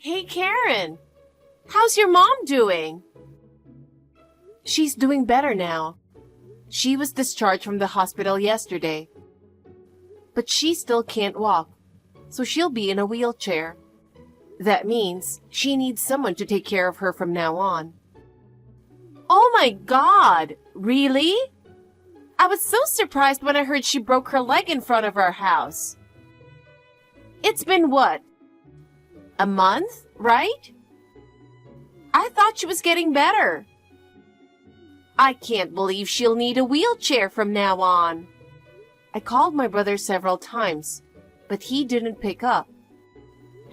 Hey, Karen, how's your mom doing? She's doing better now. She was discharged from the hospital yesterday. But she still can't walk, so she'll be in a wheelchair. That means she needs someone to take care of her from now on. Oh my God! Really? I was so surprised when I heard she broke her leg in front of our house. It's been what? A month, right? I thought she was getting better. I can't believe she'll need a wheelchair from now on. I called my brother several times, but he didn't pick up.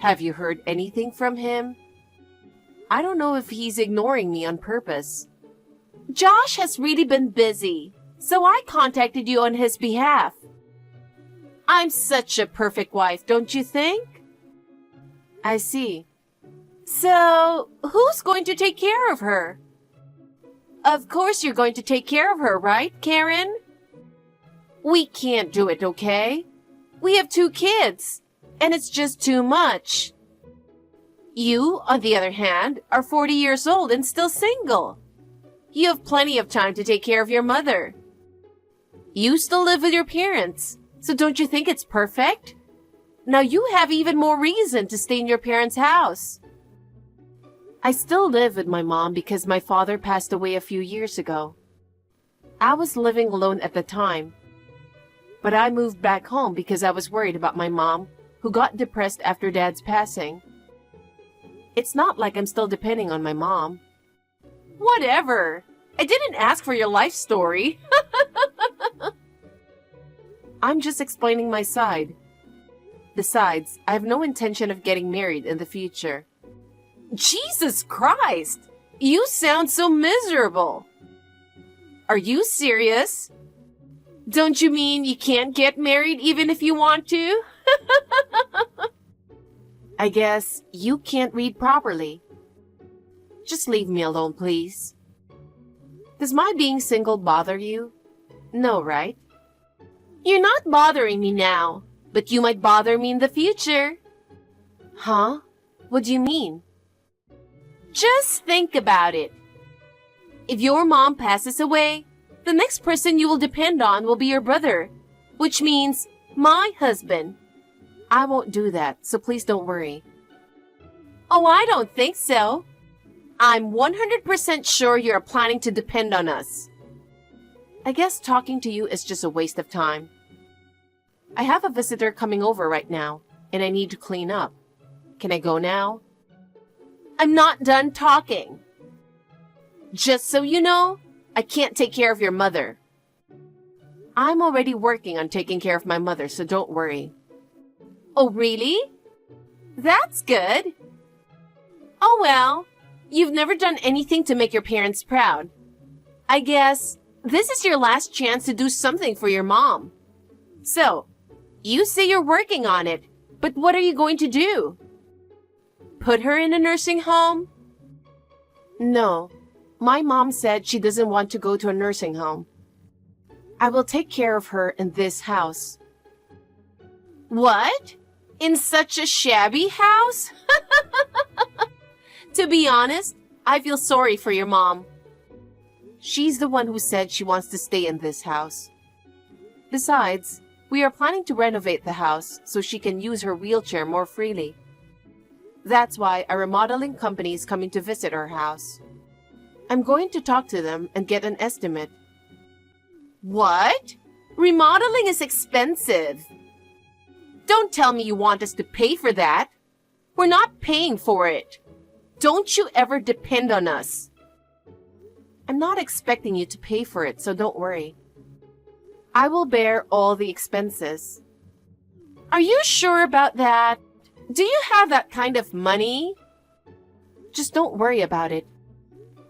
Have you heard anything from him? I don't know if he's ignoring me on purpose. Josh has really been busy, so I contacted you on his behalf. I'm such a perfect wife, don't you think? I see. So, who's going to take care of her? Of course you're going to take care of her, right, Karen? We can't do it, okay? We have 2 kids, and it's just too much. You, on the other hand, are 40 years old and still single. You have plenty of time to take care of your mother. You still live with your parents, so don't you think it's perfect? Now you have even more reason to stay in your parents' house. I still live with my mom because my father passed away a few years ago. I was living alone at the time, but I moved back home because I was worried about my mom, who got depressed after Dad's passing. It's not like I'm still depending on my mom. Whatever. I didn't ask for your life story. I'm just explaining my side. Besides, I have no intention of getting married in the future. Jesus Christ! You sound so miserable. Are you serious? Don't you mean you can't get married even if you want to? I guess you can't read properly. Just leave me alone, please. Does my being single bother you? No, right? You're not bothering me now, but you might bother me in the future. Huh? What do you mean? Just think about it. If your mom passes away, the next person you will depend on will be your brother, which means my husband. I won't do that, so please don't worry. Oh, I don't think so. I'm 100% sure you're planning to depend on us. I guess talking to you is just a waste of time. I have a visitor coming over right now, and I need to clean up. Can I go now? I'm not done talking. Just so you know, I can't take care of your mother. I'm already working on taking care of my mother, so don't worry. Oh, really? That's good. Oh, well, you've never done anything to make your parents proud. I guess this is your last chance to do something for your mom. So, you say you're working on it, but what are you going to do? Put her in a nursing home? No, my mom said she doesn't want to go to a nursing home. I will take care of her in this house. What? In such a shabby house? To be honest, I feel sorry for your mom. She's the one who said she wants to stay in this house. Besides, we are planning to renovate the house so she can use her wheelchair more freely. That's why a remodeling company is coming to visit our house. I'm going to talk to them and get an estimate. What? Remodeling is expensive. Don't tell me you want us to pay for that. We're not paying for it. Don't you ever depend on us. I'm not expecting you to pay for it, so don't worry. I will bear all the expenses. Are you sure about that? Do you have that kind of money? Just don't worry about it.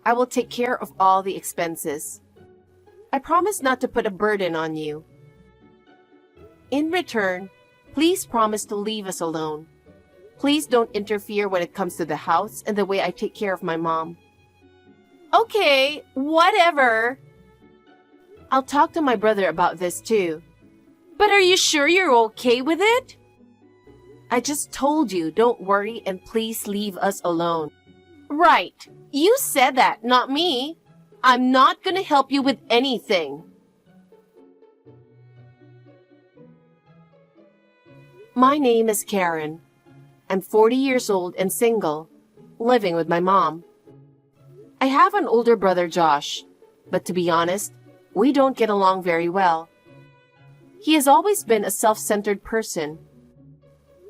I will take care of all the expenses. I promise not to put a burden on you. In return, please promise to leave us alone. Please don't interfere when it comes to the house and the way I take care of my mom. Okay, whatever. I'll talk to my brother about this too. But are you sure you're okay with it? I just told you, don't worry and please leave us alone. Right. You said that, not me. I'm not gonna help you with anything. My name is Karen. I'm 40 years old and single, living with my mom. I have an older brother, Josh, but to be honest, we don't get along very well. He has always been a self-centered person.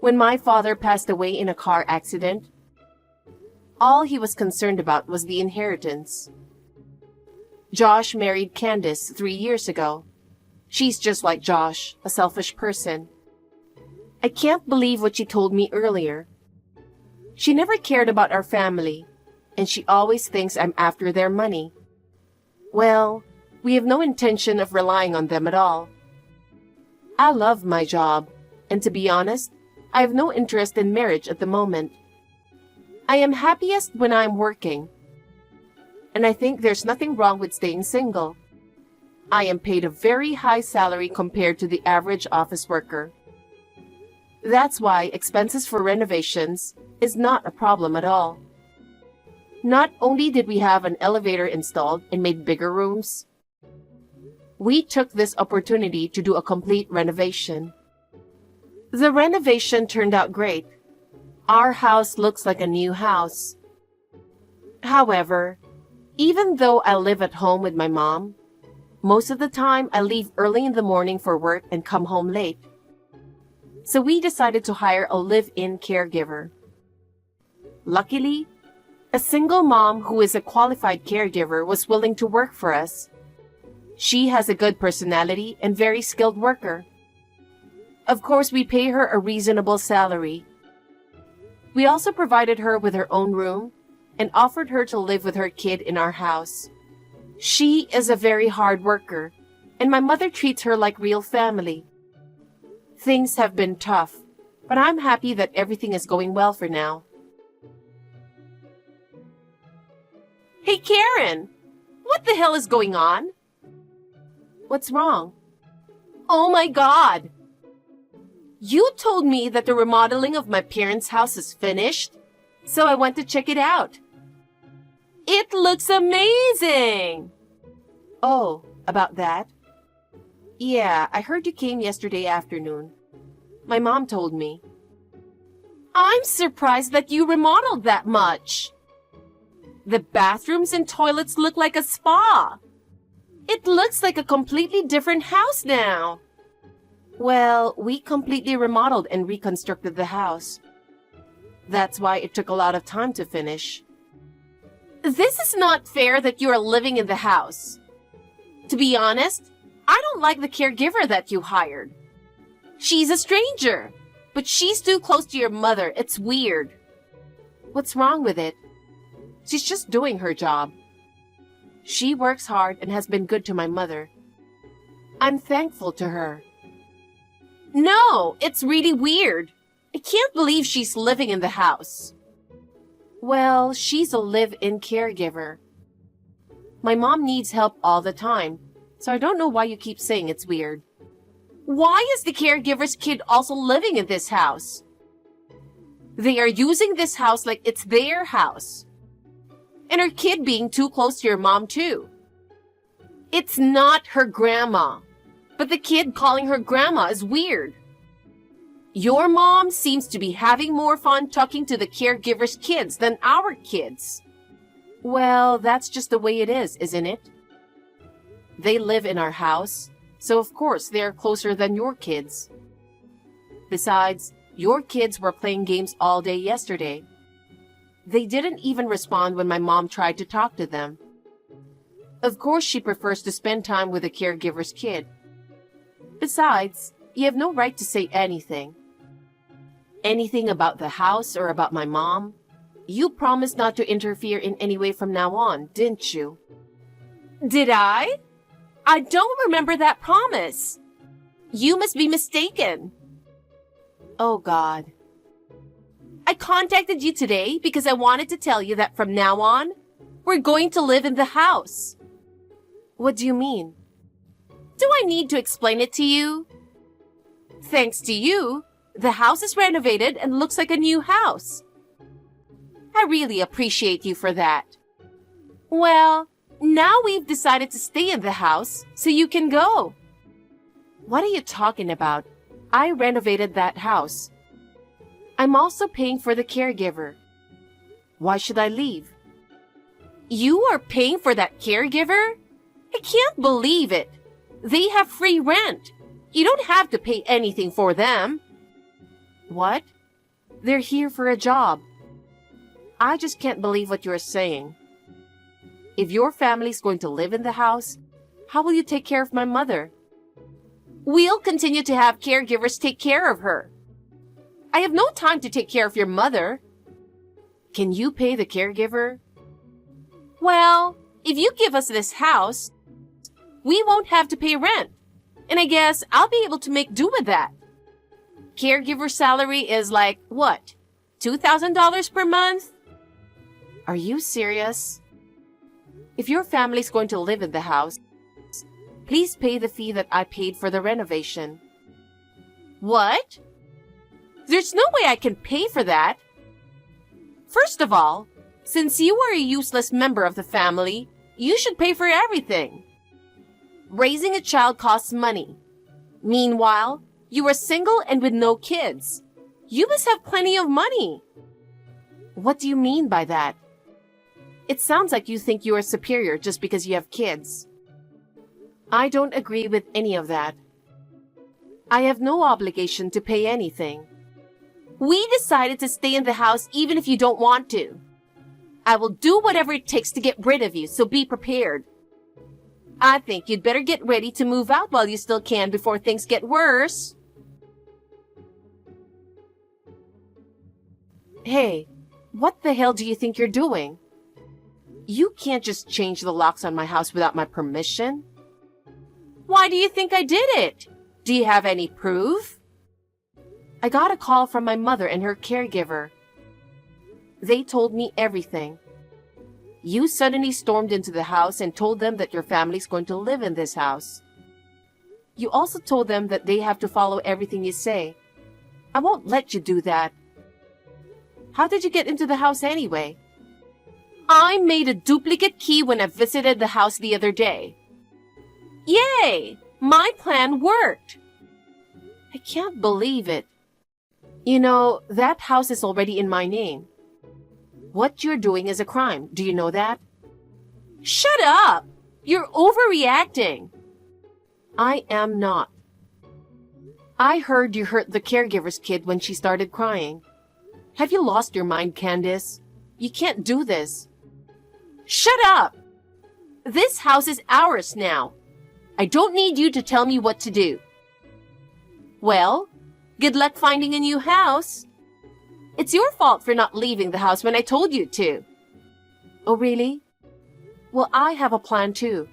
When my father passed away in a car accident, all he was concerned about was the inheritance. Josh married Candace 3 years ago. She's just like Josh, a selfish person. I can't believe what she told me earlier. She never cared about our family, and she always thinks I'm after their money. Well, we have no intention of relying on them at all. I love my job, and to be honest, I have no interest in marriage at the moment. I am happiest when I'm working, and I think there's nothing wrong with staying single. I am paid a very high salary compared to the average office worker. That's why expenses for renovations is not a problem at all. Not only did we have an elevator installed and made bigger rooms, we took this opportunity to do a complete renovation. The renovation turned out great. Our house looks like a new house. However, even though I live at home with my mom, most of the time I leave early in the morning for work and come home late. So we decided to hire a live-in caregiver. Luckily, a single mom who is a qualified caregiver was willing to work for us. She has a good personality and very skilled worker. Of course, we pay her a reasonable salary. We also provided her with her own room and offered her to live with her kid in our house. She is a very hard worker, and my mother treats her like real family. Things have been tough, but I'm happy that everything is going well for now. Hey, Karen! What the hell is going on? What's wrong? Oh my God! You told me that the remodeling of my parents' house is finished, so I went to check it out. It looks amazing! Oh, about that? Yeah, I heard you came yesterday afternoon. My mom told me. I'm surprised that you remodeled that much. The bathrooms and toilets look like a spa. It looks like a completely different house now. Well, we completely remodeled and reconstructed the house. That's why it took a lot of time to finish. This is not fair that you are living in the house. To be honest, I don't like the caregiver that you hired. She's a stranger, but she's too close to your mother. It's weird. What's wrong with it? She's just doing her job. She works hard and has been good to my mother. I'm thankful to her. No, it's really weird. I can't believe she's living in the house. Well, she's a live-in caregiver. My mom needs help all the time, so I don't know why you keep saying it's weird. Why is the caregiver's kid also living in this house? They are using this house like it's their house. And her kid being too close to your mom too. It's not her grandma, but the kid calling her grandma is weird. Your mom seems to be having more fun talking to the caregiver's kids than our kids. Well, that's just the way it is, isn't it? They live in our house, so of course they are closer than your kids. Besides, your kids were playing games all day yesterday. They didn't even respond when my mom tried to talk to them. Of course, she prefers to spend time with the caregiver's kid. Besides, you have no right to say anything. Anything about the house or about my mom? You promised not to interfere in any way from now on, didn't you? Did I? I don't remember that promise. You must be mistaken. Oh, God. I contacted you today because I wanted to tell you that from now on, we're going to live in the house. What do you mean? Do I need to explain it to you? Thanks to you, The house is renovated and looks like a new house. I really appreciate you for that. Well, now we've decided to stay in the house, so you can go. What are you talking about? I renovated that house. I'm also paying for the caregiver. Why should I leave? You are paying for that caregiver? I can't believe it. They have free rent. You don't have to pay anything for them. What? They're here for a job. I just can't believe what you're saying. If your family's going to live in the house, how will you take care of my mother? We'll continue to have caregivers take care of her. I have no time to take care of your mother. Can you pay the caregiver? Well, if you give us this house, we won't have to pay rent. And I guess I'll be able to make do with that. Caregiver salary is like, what? $2,000 per month? Are you serious? If your family's going to live in the house, please pay the fee that I paid for the renovation. What? There's no way I can pay for that. First of all, since you are a useless member of the family, you should pay for everything. Raising a child costs money. Meanwhile, you are single and with no kids. You must have plenty of money. What do you mean by that? It sounds like you think you are superior just because you have kids. I don't agree with any of that. I have no obligation to pay anything. We decided to stay in the house even if you don't want to. I will do whatever it takes to get rid of you, so be prepared. I think you'd better get ready to move out while you still can before things get worse. Hey, what the hell do you think you're doing? You can't just change the locks on my house without my permission. Why do you think I did it? Do you have any proof? I got a call from my mother and her caregiver. They told me everything. You suddenly stormed into the house and told them that your family's going to live in this house. You also told them that they have to follow everything you say. I won't let you do that. How did you get into the house anyway? I made a duplicate key when I visited the house the other day. Yay! My plan worked! I can't believe it. You know, that house is already in my name. What you're doing is a crime. Do you know that? Shut up! You're overreacting. I am not. I heard you hurt the caregiver's kid when she started crying. Have you lost your mind, Candice? You can't do this. Shut up! This house is ours now. I don't need you to tell me what to do. Well, good luck finding a new house. It's your fault for not leaving the house when I told you to. Oh, really? Well, I have a plan too.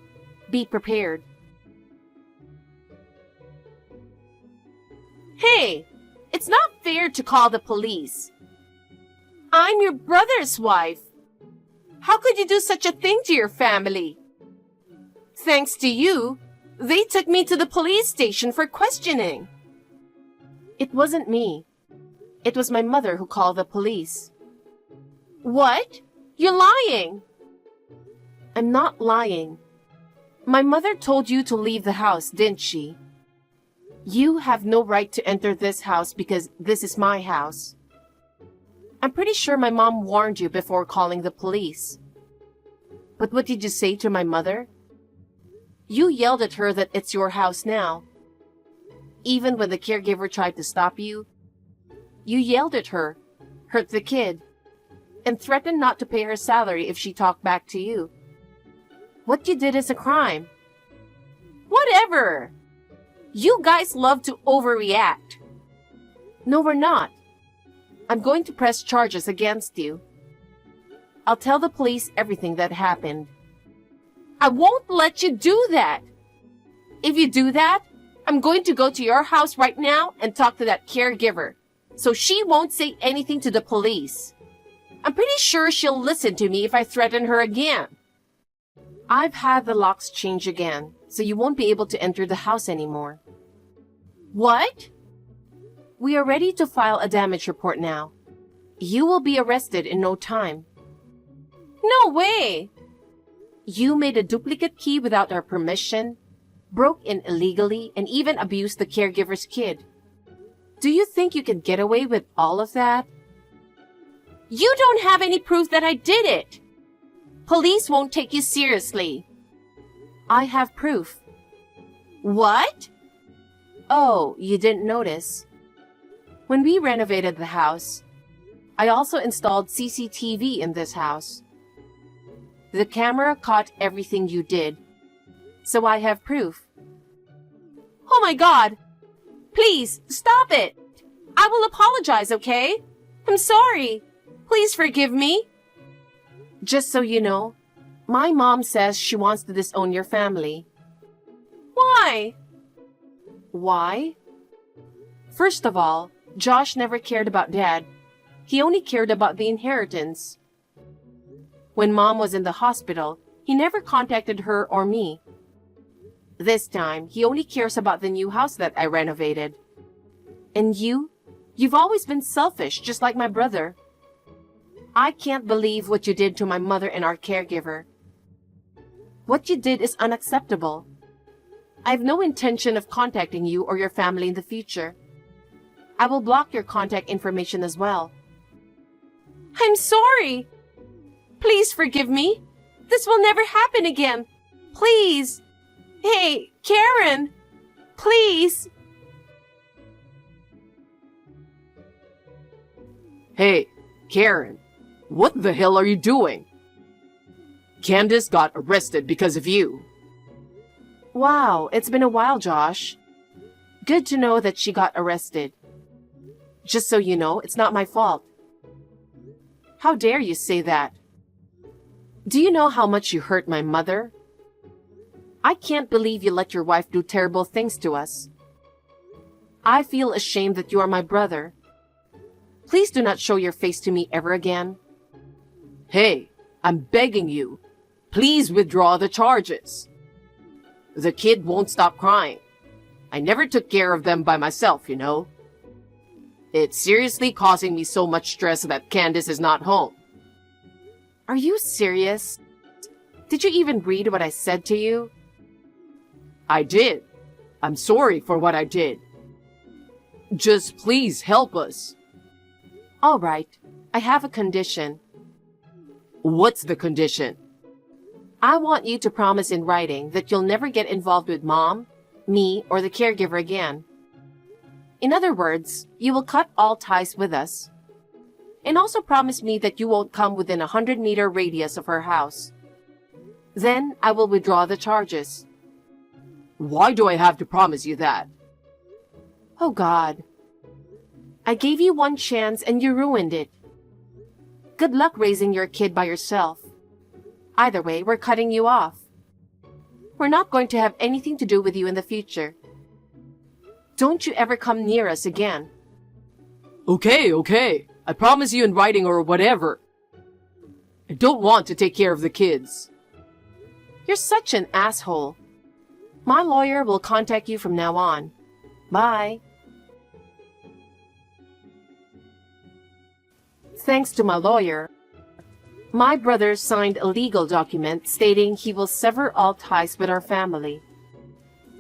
Be prepared. Hey, it's not fair to call the police. I'm your brother's wife. How could you do such a thing to your family? Thanks to you, they took me to the police station for questioning. It wasn't me. It was my mother who called the police. What? You're lying. I'm not lying. My mother told you to leave the house, didn't she? You have no right to enter this house because this is my house. I'm pretty sure my mom warned you before calling the police. But what did you say to my mother? You yelled at her that it's your house now. Even when the caregiver tried to stop you, you yelled at her, hurt the kid, and threatened not to pay her salary if she talked back to you. What you did is a crime. Whatever! You guys love to overreact. No, we're not. I'm going to press charges against you. I'll tell the police everything that happened. I won't let you do that. If you do that, I'm going to go to your house right now and talk to that caregiver, so she won't say anything to the police. I'm pretty sure she'll listen to me if I threaten her again. I've had the locks change again, so you won't be able to enter the house anymore. What? We are ready to file a damage report now. You will be arrested in no time. No way! You made a duplicate key without our permission, broke in illegally, and even abused the caregiver's kid. Do you think you can get away with all of that? You don't have any proof that I did it! Police won't take you seriously. I have proof. What? Oh, you didn't notice. When we renovated the house, I also installed CCTV in this house. The camera caught everything you did, so I have proof. Oh my God! Please, stop it! I will apologize, okay? I'm sorry. Please forgive me. Just so you know, my mom says she wants to disown your family. Why? Why? First of all, Josh never cared about Dad. He only cared about the inheritance. When Mom was in the hospital, he never contacted her or me. This time, he only cares about the new house that I renovated. And you've always been selfish, just like my brother. I can't believe what you did to my mother and our caregiver. What you did is unacceptable. I have no intention of contacting you or your family in the future. I will block your contact information as well. I'm sorry. Please forgive me. This will never happen again. Please. Hey, Karen. Please. Hey, Karen. What the hell are you doing? Candace got arrested because of you. Wow, it's been a while, Josh. Good to know that she got arrested. Just so you know, it's not my fault. How dare you say that? Do you know how much you hurt my mother? I can't believe you let your wife do terrible things to us. I feel ashamed that you are my brother. Please do not show your face to me ever again. Hey, I'm begging you. Please withdraw the charges. The kid won't stop crying. I never took care of them by myself, you know. It's seriously causing me so much stress that Candace is not home. Are you serious? Did you even read what I said to you? I did. I'm sorry for what I did. Just please help us. All right. I have a condition. What's the condition? I want you to promise in writing that you'll never get involved with Mom, me, or the caregiver again. In other words, you will cut all ties with us. And also promise me that you won't come within a 100-meter radius of her house. Then I will withdraw the charges. Why do I have to promise you that? Oh God. I gave you one chance and you ruined it. Good luck raising your kid by yourself. Either way, we're cutting you off. We're not going to have anything to do with you in the future. Don't you ever come near us again. Okay. I promise you in writing or whatever. I don't want to take care of the kids. You're such an asshole. My lawyer will contact you from now on. Bye. Thanks to my lawyer, my brother signed a legal document stating he will sever all ties with our family.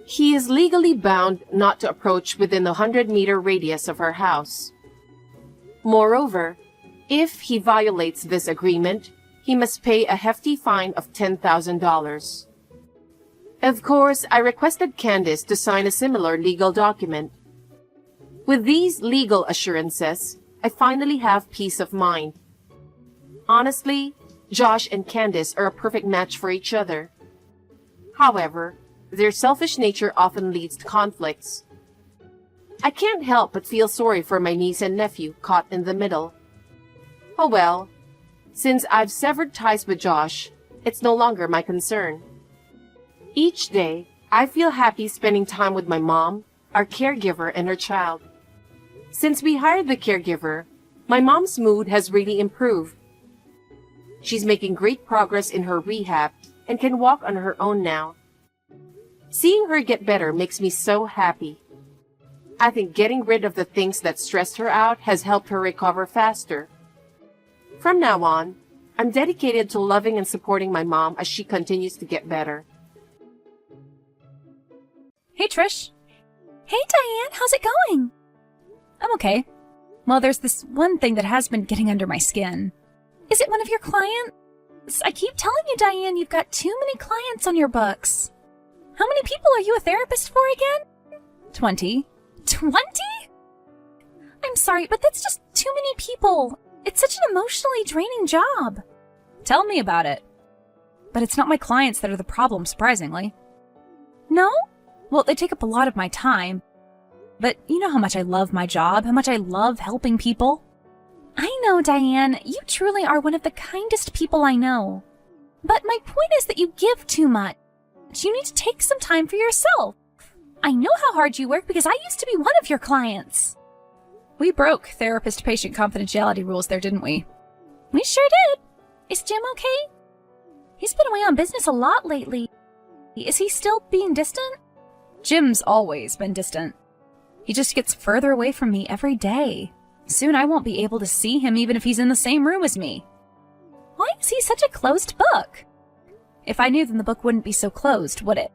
He is legally bound not to approach within the 100-meter radius of our house. Moreover, if he violates this agreement, he must pay a hefty fine of $10,000. Of course, I requested Candace to sign a similar legal document. With these legal assurances, I finally have peace of mind. Honestly, Josh and Candace are a perfect match for each other. However, their selfish nature often leads to conflicts. I can't help but feel sorry for my niece and nephew caught in the middle. Oh well, since I've severed ties with Josh, it's no longer my concern. Each day, I feel happy spending time with my mom, our caregiver, and her child. Since we hired the caregiver, my mom's mood has really improved. She's making great progress in her rehab and can walk on her own now. Seeing her get better makes me so happy. I think getting rid of the things that stressed her out has helped her recover faster. From now on, I'm dedicated to loving and supporting my mom as she continues to get better. Hey, Trish. Hey, Diane, how's it going? I'm okay. Well, there's this one thing that has been getting under my skin. Is it one of your clients? I keep telling you, Diane, you've got too many clients on your books. How many people are you a therapist for again? 20. 20? I'm sorry, but that's just too many people. It's such an emotionally draining job. Tell me about it. But it's not my clients that are the problem, surprisingly. No? Well, they take up a lot of my time. But you know how much I love my job, how much I love helping people. I know, Diane, you truly are one of the kindest people I know. But my point is that you give too much. You need to take some time for yourself. I know how hard you work because I used to be one of your clients. We broke therapist-patient confidentiality rules there, didn't we? We sure did. Is Jim okay? He's been away on business a lot lately. Is he still being distant? Jim's always been distant. He just gets further away from me every day. Soon I won't be able to see him even if he's in the same room as me. Why is he such a closed book? If I knew, then the book wouldn't be so closed, would it?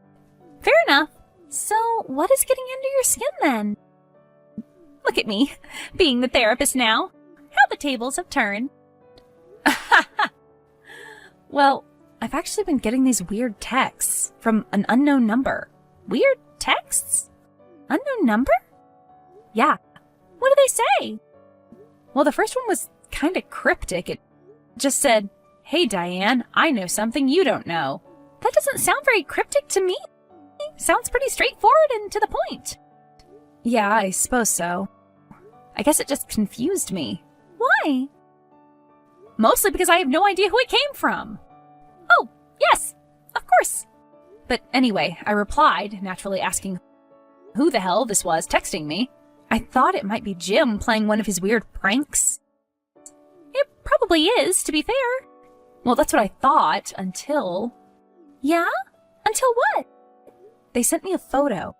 Fair enough. So, what is getting under your skin then? Look at me, being the therapist now. How the tables have turned. Well, I've actually been getting these weird texts from an unknown number. Weird texts? Unknown number? Yeah. What do they say? Well, the first one was kind of cryptic. It just said, "Hey, Diane, I know something you don't know." That doesn't sound very cryptic to me. Sounds pretty straightforward and to the point. Yeah, I suppose so. I guess it just confused me. Why? Mostly because I have no idea who it came from. Oh, yes, of course. But anyway, I replied, naturally asking who the hell this was texting me. I thought it might be Jim playing one of his weird pranks. It probably is, to be fair. Well, that's what I thought until... Yeah? Until what? They sent me a photo.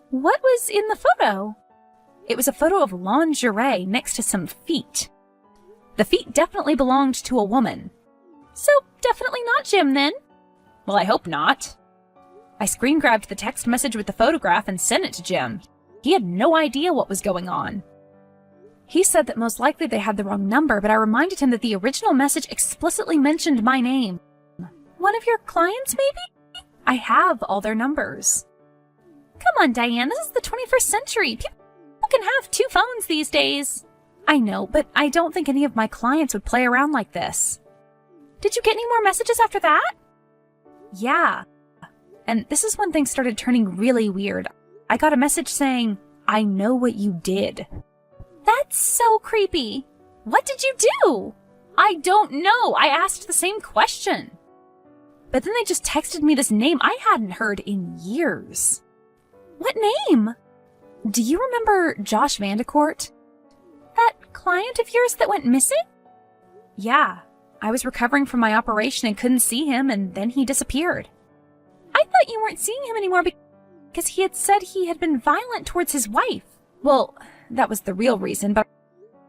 What was in the photo? It was a photo of lingerie next to some feet. The feet definitely belonged to a woman. So, definitely not Jim, then. Well, I hope not. I screen grabbed the text message with the photograph and sent it to Jim. He had no idea what was going on. He said that most likely they had the wrong number, but I reminded him that the original message explicitly mentioned my name. One of your clients, maybe? I have all their numbers. Come on, Diane, this is the 21st century. People can have 2 phones these days. I know, but I don't think any of my clients would play around like this. Did you get any more messages after that? Yeah. And this is when things started turning really weird. I got a message saying, "I know what you did." That's so creepy. What did you do? I don't know. I asked the same question. But then they just texted me this name I hadn't heard in years. What name? Do you remember Josh Vandecourt? That client of yours that went missing? Yeah. I was recovering from my operation and couldn't see him, and then he disappeared. I thought you weren't seeing him anymore because he had said he had been violent towards his wife. Well, that was the real reason, but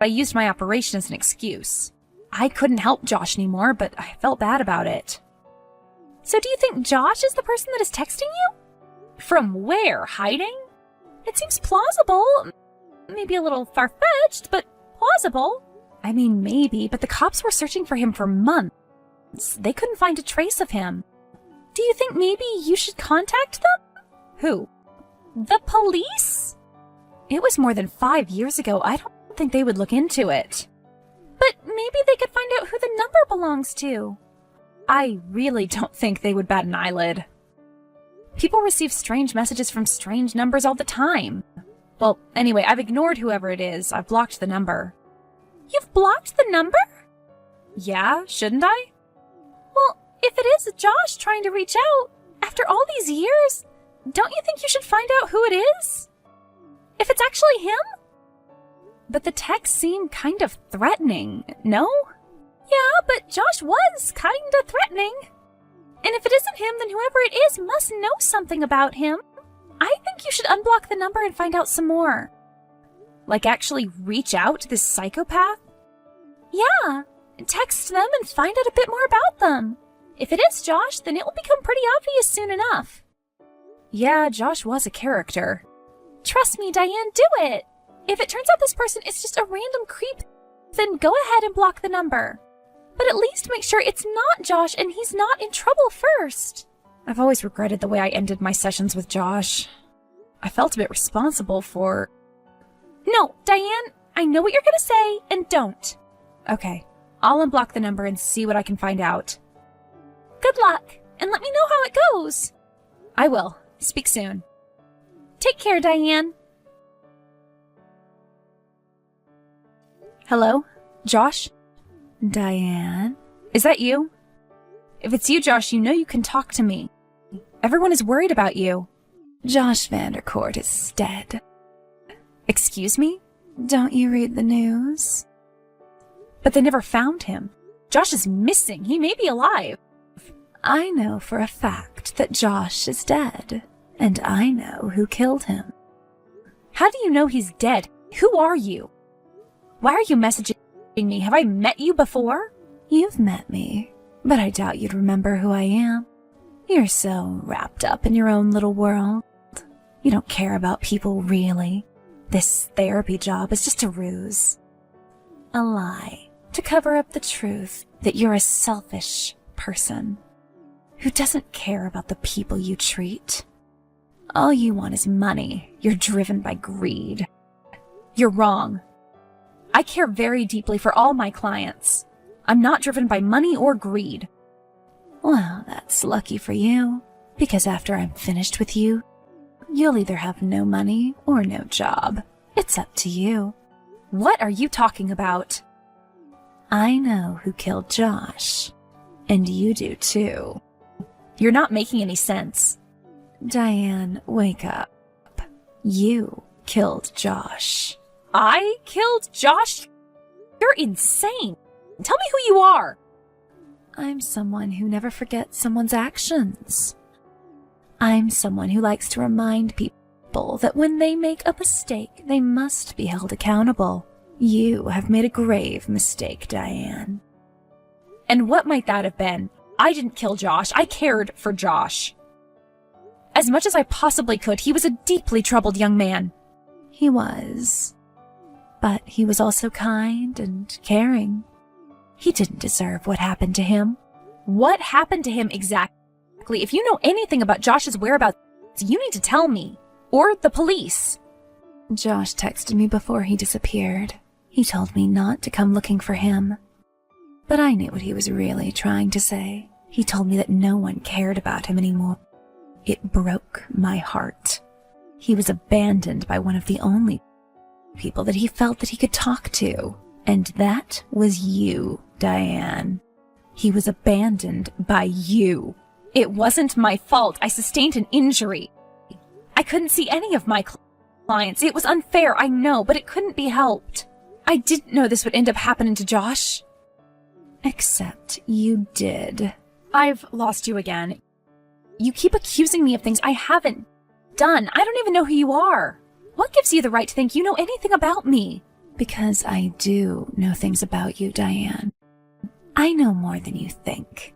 I used my operation as an excuse. I couldn't help Josh anymore, but I felt bad about it. So do you think Josh is the person that is texting you? From where? Hiding? It seems plausible. Maybe a little far-fetched, but plausible. I mean, maybe, but the cops were searching for him for months. They couldn't find a trace of him. Do you think maybe you should contact them? Who? The police? It was more than 5 years ago. I don't think they would look into it. But maybe they could find out who the number belongs to. I really don't think they would bat an eyelid. People receive strange messages from strange numbers all the time. Well, anyway, I've ignored whoever it is. I've blocked the number. You've blocked the number? Yeah, shouldn't I? Well, if it is Josh trying to reach out, after all these years, don't you think you should find out who it is? If it's actually him? But the text seemed kind of threatening, no? Yeah, but Josh was kind of threatening. And if it isn't him, then whoever it is must know something about him. I think you should unblock the number and find out some more. Like actually reach out to this psychopath? Yeah, text them and find out a bit more about them. If it is Josh, then it will become pretty obvious soon enough. Yeah, Josh was a character. Trust me, Diane, do it! If it turns out this person is just a random creep, then go ahead and block the number. But at least make sure it's not Josh and he's not in trouble first. I've always regretted the way I ended my sessions with Josh. I felt a bit responsible for... No, Diane, I know what you're gonna say, and don't. Okay, I'll unblock the number and see what I can find out. Good luck, and let me know how it goes. I will. Speak soon. Take care, Diane. Hello? Josh? Diane? Is that you? If it's you, Josh, you know you can talk to me. Everyone is worried about you. Josh Vandercourt is dead. Excuse me? Don't you read the news? But they never found him. Josh is missing. He may be alive. I know for a fact that Josh is dead, and I know who killed him. How do you know he's dead? Who are you? Why are you messaging me? Have I met you before? You've met me, but I doubt you'd remember who I am. You're so wrapped up in your own little world. You don't care about people, really. This therapy job is just a ruse. A lie to cover up the truth that you're a selfish person who doesn't care about the people you treat. All you want is money. You're driven by greed. You're wrong. I care very deeply for all my clients. I'm not driven by money or greed. Well, that's lucky for you, because after I'm finished with you, you'll either have no money or no job. It's up to you. What are you talking about? I know who killed Josh, and you do too. You're not making any sense. Diane, wake up. You killed Josh. I killed Josh? You're insane. Tell me who you are. I'm someone who never forgets someone's actions. I'm someone who likes to remind people that when they make a mistake, they must be held accountable. You have made a grave mistake, Diane. And what might that have been? I didn't kill Josh. I cared for Josh. As much as I possibly could, he was a deeply troubled young man. He was. But he was also kind and caring. He didn't deserve what happened to him. What happened to him exactly? If you know anything about Josh's whereabouts, you need to tell me. Or the police. Josh texted me before he disappeared. He told me not to come looking for him. But I knew what he was really trying to say. He told me that no one cared about him anymore. It broke my heart. He was abandoned by one of the only people that he felt that he could talk to. And that was you, Diane. He was abandoned by you. It wasn't my fault. I sustained an injury. I couldn't see any of my clients. It was unfair, I know, but it couldn't be helped. I didn't know this would end up happening to Josh. Except you did. I've lost you again. You keep accusing me of things I haven't done. I don't even know who you are. What gives you the right to think you know anything about me? Because I do know things about you, Diane. I know more than you think.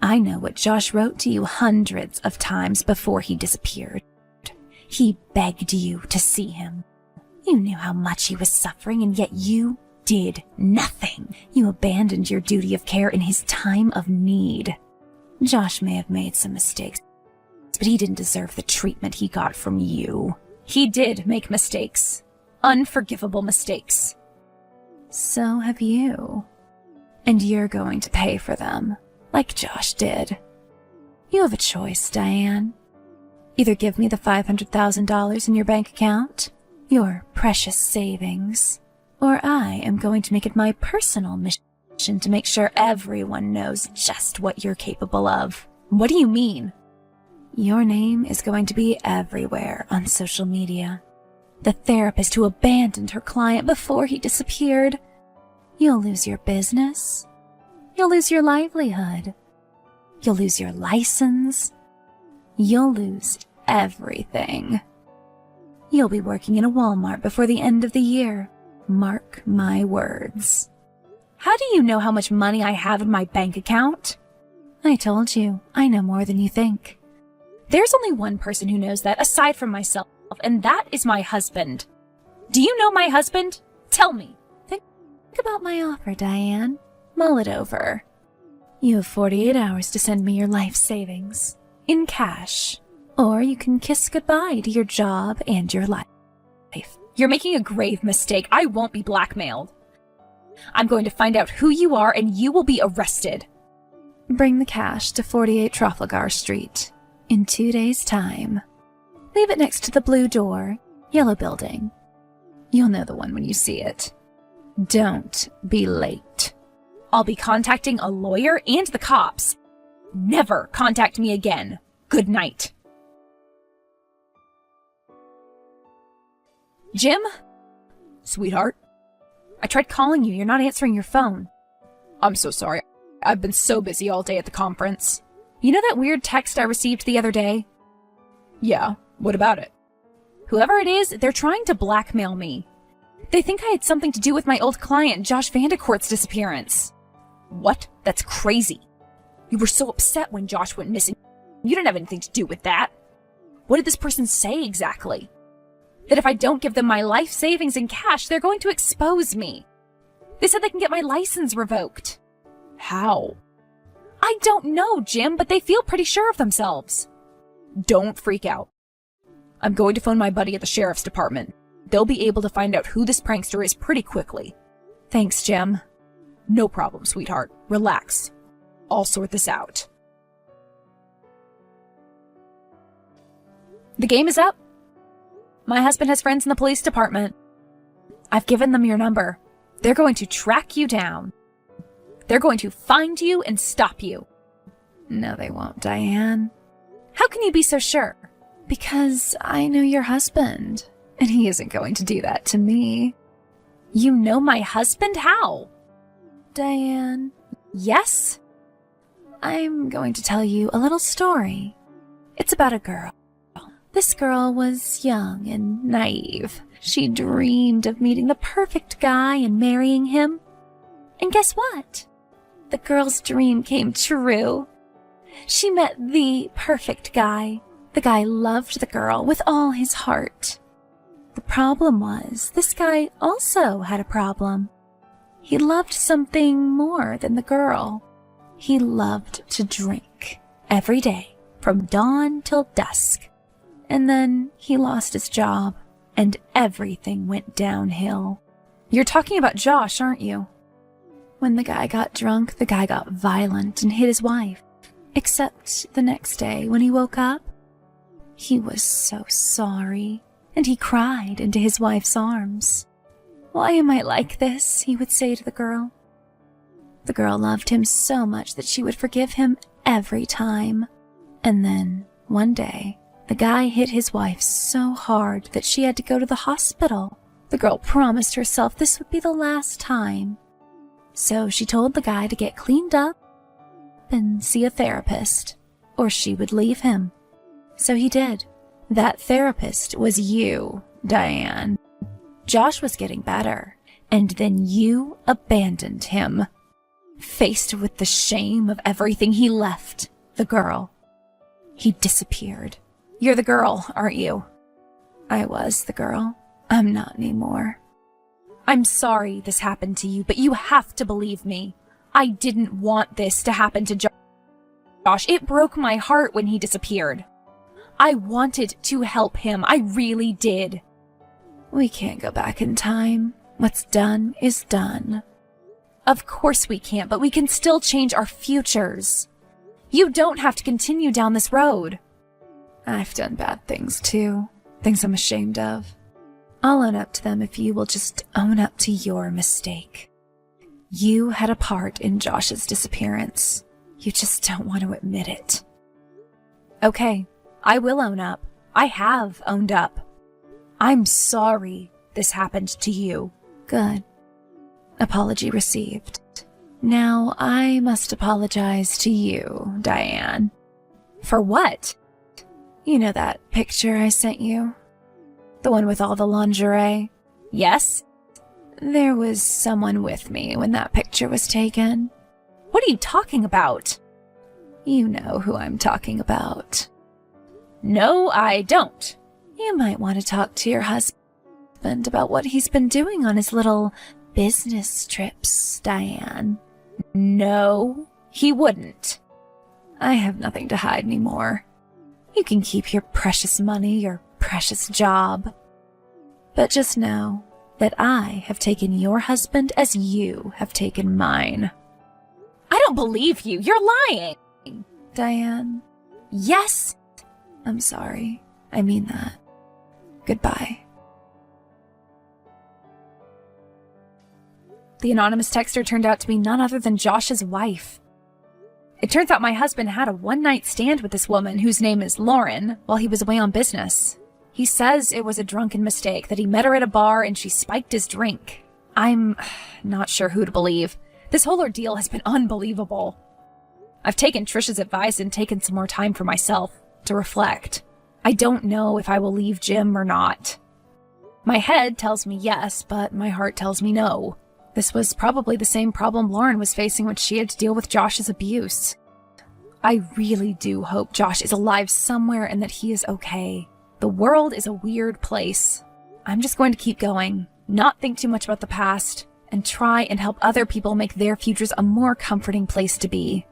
I know what Josh wrote to you hundreds of times before he disappeared. He begged you to see him. You knew how much he was suffering, and yet you did nothing. You abandoned your duty of care in his time of need. Josh may have made some mistakes, but he didn't deserve the treatment he got from you. He did make mistakes. Unforgivable mistakes. So have you. And you're going to pay for them, like Josh did. You have a choice, Diane. Either give me the $500,000 in your bank account, your precious savings, or I am going to make it my personal mission to make sure everyone knows just what you're capable of. What do you mean? Your name is going to be everywhere on social media. The therapist who abandoned her client before he disappeared. You'll lose your business. You'll lose your livelihood. You'll lose your license. You'll lose everything. You'll be working in a Walmart before the end of the year. Mark my words. How do you know how much money I have in my bank account? I told you, I know more than you think. There's only one person who knows that aside from myself, and that is my husband. Do you know my husband? Tell me. Think about my offer, Diane. Mull it over. You have 48 hours to send me your life savings. In cash. Or you can kiss goodbye to your job and your life. You're making a grave mistake. I won't be blackmailed. I'm going to find out who you are and you will be arrested. Bring the cash to 48 Trafalgar Street in 2 days' time. Leave it next to the blue door, yellow building. You'll know the one when you see it. Don't be late. I'll be contacting a lawyer and the cops. Never contact me again. Good night. Jim? Sweetheart? I tried calling you. You're not answering your phone. I'm so sorry. I've been so busy all day at the conference. You know that weird text I received the other day? Yeah, what about it? Whoever it is, they're trying to blackmail me. They think I had something to do with my old client, Josh Vandercourt's disappearance. What? That's crazy. You were so upset when Josh went missing. You didn't have anything to do with that. What did this person say exactly? That if I don't give them my life savings in cash, they're going to expose me. They said they can get my license revoked. How? I don't know, Jim, but they feel pretty sure of themselves. Don't freak out. I'm going to phone my buddy at the sheriff's department. They'll be able to find out who this prankster is pretty quickly. Thanks, Jim. No problem, sweetheart. Relax. I'll sort this out. The game is up. My husband has friends in the police department. I've given them your number. They're going to track you down. They're going to find you and stop you. No, they won't, Diane. How can you be so sure? Because I know your husband, and he isn't going to do that to me. You know my husband? How? Diane. Yes? I'm going to tell you a little story. It's about a girl. This girl was young and naive. She dreamed of meeting the perfect guy and marrying him. And guess what? The girl's dream came true. She met the perfect guy. The guy loved the girl with all his heart. The problem was, this guy also had a problem. He loved something more than the girl. He loved to drink every day, from dawn till dusk. And then he lost his job, and everything went downhill. You're talking about Josh, aren't you? When the guy got drunk, the guy got violent and hit his wife. Except the next day, when he woke up, he was so sorry, and he cried into his wife's arms. Why am I like this? He would say to the girl. The girl loved him so much that she would forgive him every time. And then, one day, the guy hit his wife so hard that she had to go to the hospital. The girl promised herself this would be the last time. So she told the guy to get cleaned up and see a therapist, or she would leave him. So he did. That therapist was you, Diane. Josh was getting better, and then you abandoned him. Faced with the shame of everything, he left the girl. He disappeared. You're the girl, aren't you? I was the girl. I'm not anymore. I'm sorry this happened to you, but you have to believe me. I didn't want this to happen to Josh. It broke my heart when he disappeared. I wanted to help him. I really did. We can't go back in time. What's done is done. Of course we can't, but we can still change our futures. You don't have to continue down this road. I've done bad things too. Things I'm ashamed of. I'll own up to them if you will just own up to your mistake. You had a part in Josh's disappearance. You just don't want to admit it. Okay, I will own up. I have owned up. I'm sorry this happened to you. Good. Apology received. Now I must apologize to you, Diane. For what? You know that picture I sent you? The one with all the lingerie? Yes? There was someone with me when that picture was taken. What are you talking about? You know who I'm talking about. No, I don't. You might want to talk to your husband about what he's been doing on his little business trips, Diane. No, he wouldn't. I have nothing to hide anymore. You can keep your precious money, your precious job. But just know that I have taken your husband as you have taken mine. I don't believe you. You're lying. Diane, Yes. I'm sorry. I mean that. Goodbye. The anonymous texter turned out to be none other than Josh's wife. It turns out my husband had a one-night stand with this woman whose name is Lauren while he was away on business. He says it was a drunken mistake, that he met her at a bar and she spiked his drink. I'm not sure who to believe. This whole ordeal has been unbelievable. I've taken Trisha's advice and taken some more time for myself to reflect. I don't know if I will leave Jim or not. My head tells me yes, but my heart tells me no. This was probably the same problem Lauren was facing when she had to deal with Josh's abuse. I really do hope Josh is alive somewhere and that he is okay. The world is a weird place. I'm just going to keep going, not think too much about the past, and try and help other people make their futures a more comforting place to be.